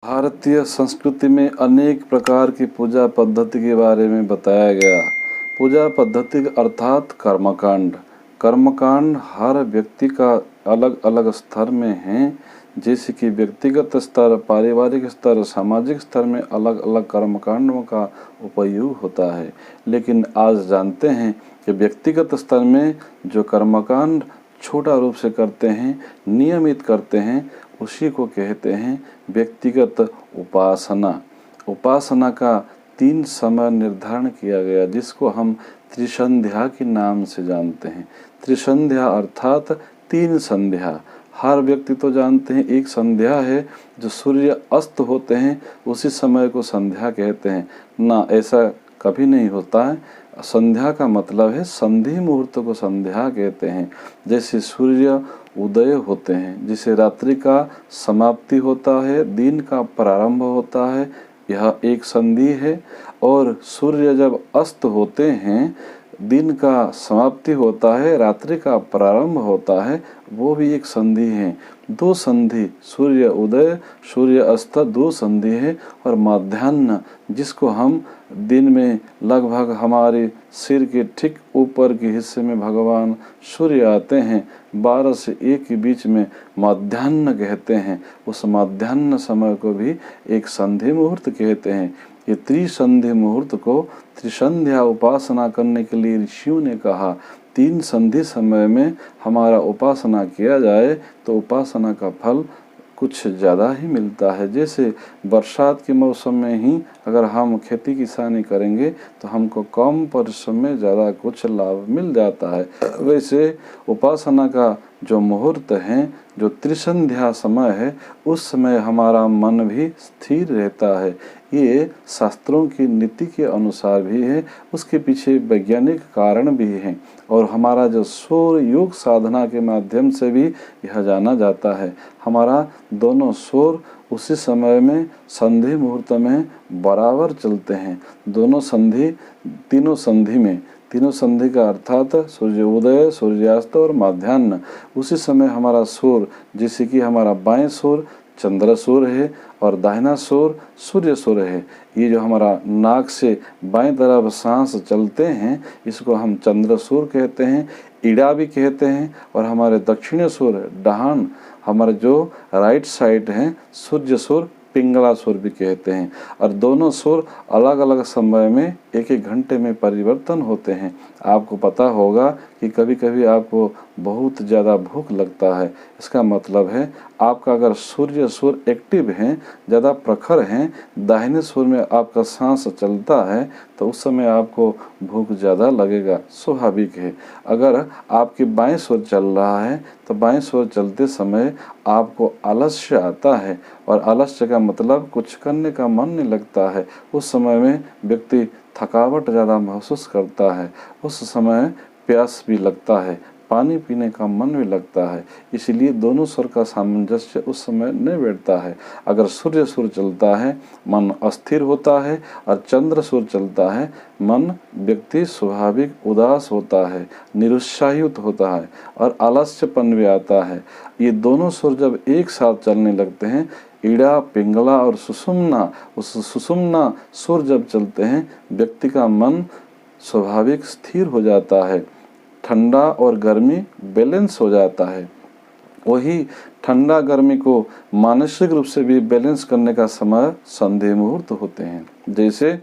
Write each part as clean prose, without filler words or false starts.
भारतीय संस्कृति में अनेक प्रकार की पूजा पद्धति के बारे में बताया गया। पूजा पद्धति अर्थात कर्मकांड। कर्मकांड हर व्यक्ति का अलग अलग स्तर में है, जैसे कि व्यक्तिगत स्तर, पारिवारिक स्तर, सामाजिक स्तर में अलग अलग कर्मकांडों का उपयोग होता है। लेकिन आज जानते हैं कि व्यक्तिगत स्तर में जो कर्मकांड छोटा रूप से करते हैं, नियमित करते हैं, उसी को कहते हैं व्यक्तिगत उपासना। उपासना का 3 समय निर्धारण किया गया, जिसको हम त्रिसंध्या के नाम से जानते हैं। त्रिसंध्या अर्थात 3 संध्या। हर व्यक्ति तो जानते हैं एक संध्या है जो सूर्य अस्त होते हैं, उसी समय को संध्या कहते हैं ना, ऐसा कभी नहीं होता है। संध्या का मतलब है संधि मुहूर्त को संध्या कहते हैं। जैसे सूर्य उदय होते हैं, जिसे रात्रि का समाप्ति होता है, दिन का प्रारंभ होता है, यह एक संधि है। और सूर्य जब अस्त होते हैं, दिन का समाप्ति होता है, रात्रि का प्रारंभ होता है, वो भी एक संधि है। 2 संधि, सूर्य उदय सूर्य अस्त 2 संधि है। और मध्याह्न, जिसको हम दिन में लगभग हमारे सिर के ठीक ऊपर के हिस्से में भगवान सूर्य आते हैं, 12 से 1 के बीच में मध्याह्न कहते हैं। उस मध्याह्न समय को भी एक संधि मुहूर्त कहते हैं। ये त्रिसंधि मुहूर्त को त्रिसंध्या उपासना करने के लिए ऋषियों ने कहा। 3 संधि समय में हमारा उपासना किया जाए तो उपासना का फल कुछ ज़्यादा ही मिलता है। जैसे बरसात के मौसम में ही अगर हम खेती किसानी करेंगे तो हमको कम परिश्रम में ज़्यादा कुछ लाभ मिल जाता है। वैसे उपासना का जो मुहूर्त है, जो त्रिसंध्या समय है, उस समय हमारा मन भी स्थिर रहता है। ये शास्त्रों की नीति के अनुसार भी है, उसके पीछे वैज्ञानिक कारण भी हैं। और हमारा जो सौर योग साधना के माध्यम से भी यह जाना जाता है। हमारा दोनों सौर उसी समय में संधि मुहूर्त में बराबर चलते हैं। दोनों संधि, तीनों संधि में, तीनों संधि का अर्थात सूर्योदय, सूर्यास्त और मध्याह्न, उसी समय हमारा सूर, जैसे कि हमारा बाएं सूर चंद्र सूर है और दाहिना सूर सूर्य सूर है। ये जो हमारा नाक से बाएं तरफ सांस चलते हैं, इसको हम चंद्र सूर कहते हैं, ईड़ा भी कहते हैं। और हमारे दक्षिणी सूर, डहान, हमारे जो राइट साइड हैं, सूर्य सूर, पिंगला सुर भी कहते हैं। और दोनों सुर अलग अलग समय में 1-1 घंटे में परिवर्तन होते हैं। आपको पता होगा कि कभी कभी आपको बहुत ज़्यादा भूख लगता है, इसका मतलब है आपका अगर सूर्य सुर एक्टिव हैं, ज़्यादा प्रखर हैं, दाहिने सुर में आपका सांस चलता है, तो उस समय आपको भूख ज़्यादा लगेगा, स्वाभाविक है। अगर आपके बाएं सुर चल रहा है तो बाएं सुर चलते समय आपको आलस्य आता है, और आलस्य का मतलब कुछ करने का मन नहीं लगता है। उस समय में व्यक्ति थकावट ज़्यादा महसूस करता है, उस समय प्यास भी लगता है, पानी पीने का मन भी लगता है। इसलिए दोनों सुर का सामंजस्य उस समय नहीं बैठता है। अगर सूर्य सुर चलता है, मन अस्थिर होता है, और चंद्र सुर चलता है, मन व्यक्ति स्वाभाविक उदास होता है, निरुत्साहित होता है और आलस्यपन भी आता है। ये दोनों सुर जब एक साथ चलने लगते हैं, ईड़ा, पिंगला और सुषुम्ना, उस सुषुम्ना सुर जब चलते हैं, व्यक्ति का मन स्वाभाविक स्थिर हो जाता है, ठंडा और गर्मी बैलेंस हो जाता है। वही ठंडा गर्मी को मानसिक रूप से भी बैलेंस करने का समय संधि मुहूर्त होते हैं। जैसे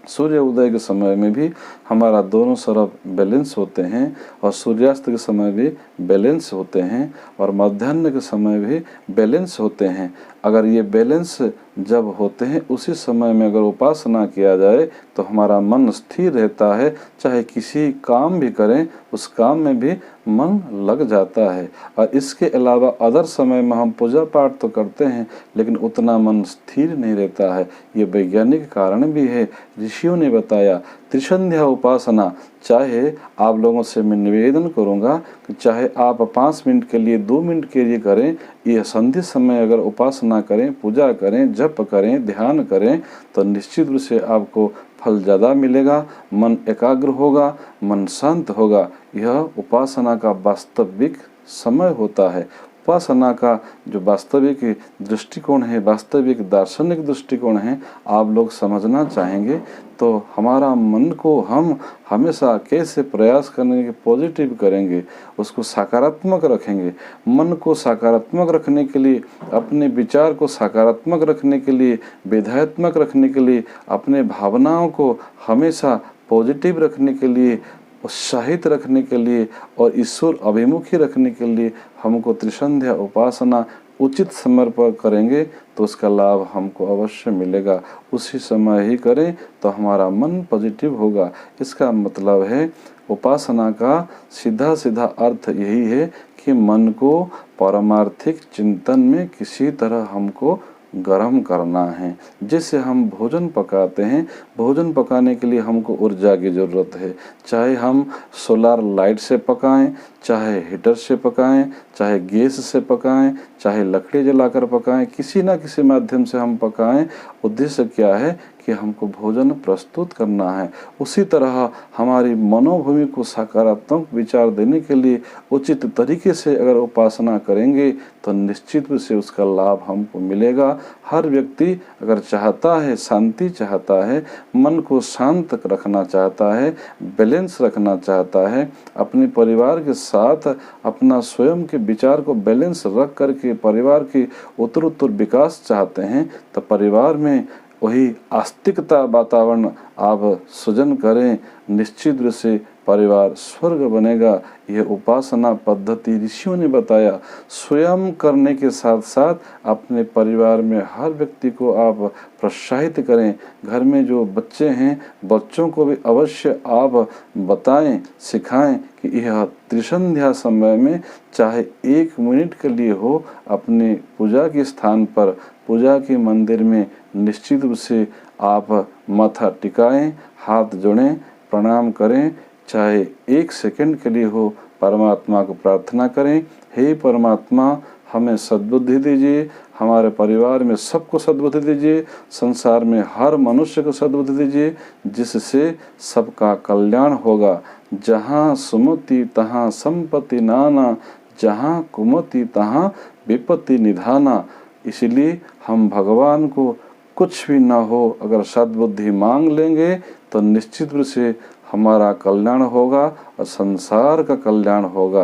सूर्य उदय के समय में भी हमारा दोनों तरफ बैलेंस होते हैं, और सूर्यास्त के समय भी बैलेंस होते हैं, और मध्याह्न के समय भी बैलेंस होते हैं। अगर ये बैलेंस जब होते हैं, उसी समय में अगर उपासना किया जाए तो हमारा मन स्थिर रहता है। चाहे किसी काम भी करें, उस काम में भी मन लग जाता है। और इसके अलावा अदर समय में हम पूजा पाठ तो करते हैं, लेकिन उतना मन स्थिर नहीं रहता है। ये वैज्ञानिक कारण भी है, ऋषियों ने बताया। त्रिसंध्या उपासना, चाहे आप लोगों से मैं निवेदन करूंगा कि चाहे आप 5 मिनट के लिए, 2 मिनट के लिए करें, ये संधि समय अगर उपासना करें, पूजा करें, जप करें, ध्यान करें, तो निश्चित रूप से आपको फल ज़्यादा मिलेगा, मन एकाग्र होगा, मन शांत होगा। यह उपासना का वास्तविक समय होता है। उपासना का जो वास्तविक दृष्टिकोण है, वास्तविक दार्शनिक दृष्टिकोण है, आप लोग समझना चाहेंगे तो हमारा मन को हम हमेशा कैसे प्रयास करने के पॉजिटिव करेंगे, उसको सकारात्मक रखेंगे। मन को सकारात्मक रखने के लिए, अपने विचार को सकारात्मक रखने के लिए, विधायत्मक रखने के लिए, अपने भावनाओं को हमेशा पॉजिटिव रखने के लिए, उत्साहित रखने के लिए और ईश्वर अभिमुखी रखने के लिए हमको त्रिसंध्या उपासना उचित समय पर करेंगे तो उसका लाभ हमको अवश्य मिलेगा। उसी समय ही करें तो हमारा मन पॉजिटिव होगा। इसका मतलब है उपासना का सीधा सीधा अर्थ यही है कि मन को पारमार्थिक चिंतन में किसी तरह हमको गर्म करना है। जैसे हम भोजन पकाते हैं, भोजन पकाने के लिए हमको ऊर्जा की ज़रूरत है। चाहे हम सोलार लाइट से पकाएं, चाहे हीटर से पकाएं, चाहे गैस से पकाएं, चाहे लकड़ी जलाकर पकाएं, किसी ना किसी माध्यम से हम पकाएं, उद्देश्य क्या है कि हमको भोजन प्रस्तुत करना है। उसी तरह हमारी मनोभूमि को सकारात्मक विचार देने के लिए उचित तरीके से अगर उपासना करेंगे तो निश्चित रूप से उसका लाभ हमको मिलेगा। हर व्यक्ति अगर चाहता है, शांति चाहता है, मन को शांत रखना चाहता है, बैलेंस रखना चाहता है, अपने परिवार के साथ अपना स्वयं के विचार को बैलेंस रख करके परिवार की उत्तरोत्तर विकास चाहते हैं, तो परिवार में वही आस्तिकता वातावरण आप सृजन करें। निश्चित रूप से परिवार स्वर्ग बनेगा। यह उपासना पद्धति ऋषियों ने बताया। स्वयं करने के साथ साथ अपने परिवार में हर व्यक्ति को आप प्रोत्साहित करें। घर में जो बच्चे हैं, बच्चों को भी अवश्य आप बताएं, सिखाएं कि यह त्रिसंध्या समय में चाहे 1 मिनट के लिए हो, अपने पूजा के स्थान पर, पूजा के मंदिर में निश्चित रूप से आप माथा टिकाएं, हाथ जोड़ें, प्रणाम करें। चाहे 1 सेकंड के लिए हो, परमात्मा को प्रार्थना करें, हे परमात्मा हमें सद्बुद्धि दीजिए, हमारे परिवार में सबको सद्बुद्धि दीजिए, संसार में हर मनुष्य को सद्बुद्धि दीजिए, जिससे सबका कल्याण होगा। जहाँ सुमति तहाँ संपत्ति नाना, जहाँ कुमति तहाँ विपत्ति निधाना। इसलिए हम भगवान को कुछ भी ना हो, अगर सद्बुद्धि मांग लेंगे तो निश्चित रूप से हमारा कल्याण होगा और संसार का कल्याण होगा।